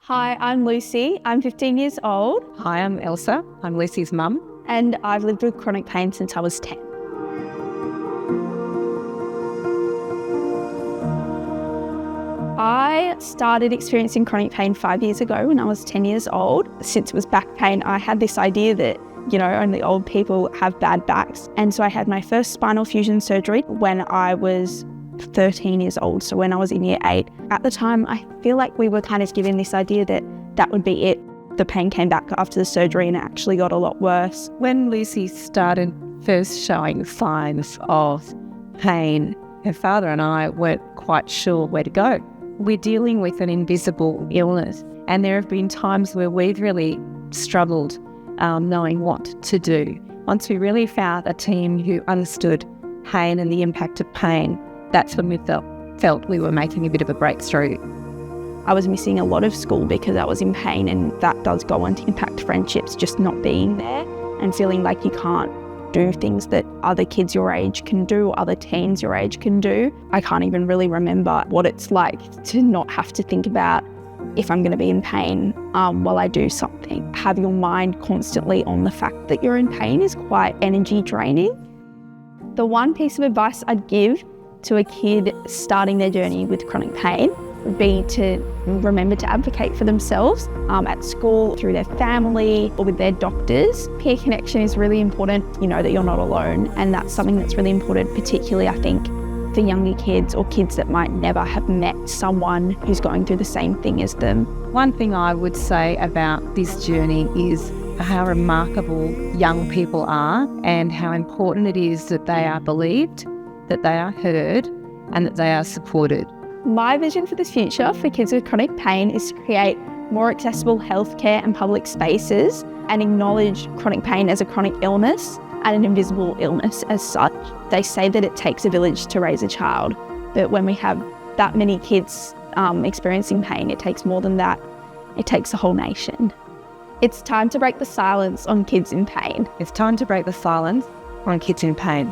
Hi, I'm Lucy. I'm 15 years old Hi, I'm Elsa. I'm Lucy's mum. and I've lived with chronic pain since I was 10. I started experiencing chronic pain 5 years ago when I was 10 years old. Since it was back pain, I had this idea that, only old people have bad backs. And so I had my first spinal fusion surgery when I was 13 years old, so when I was in year 8. At the time, I feel like we were kind of given this idea that that would be it. The pain came back after the surgery and it actually got a lot worse. When Lucy started first showing signs of pain, her father and I weren't quite sure where to go. We're dealing with an invisible illness, and there have been times where we've really struggled knowing what to do. Once we really found a team who understood pain and the impact of pain, that's when we felt we were making a bit of a breakthrough. I was missing a lot of school because I was in pain, and that does go on to impact friendships, just not being there and feeling like you can't do things that other kids your age can do, other teens your age can do. I can't even really remember what it's like to not have to think about if I'm going to be in pain while I do something. Have your mind constantly on the fact that you're in pain is quite energy draining. The one piece of advice I'd give to a kid starting their journey with chronic pain would be to remember to advocate for themselves at school, through their family, or with their doctors. Peer connection is really important, that you're not alone, and that's something that's really important, particularly I think for younger kids or kids that might never have met someone who's going through the same thing as them. One thing I would say about this journey is how remarkable young people are and how important it is that they are believed, that they are heard, and that they are supported. My vision for the future for kids with chronic pain is to create more accessible healthcare and public spaces and acknowledge chronic pain as a chronic illness and an invisible illness as such. They say that it takes a village to raise a child, but when we have that many kids experiencing pain, it takes more than that. It takes a whole nation. It's time to break the silence on kids in pain. It's time to break the silence on kids in pain.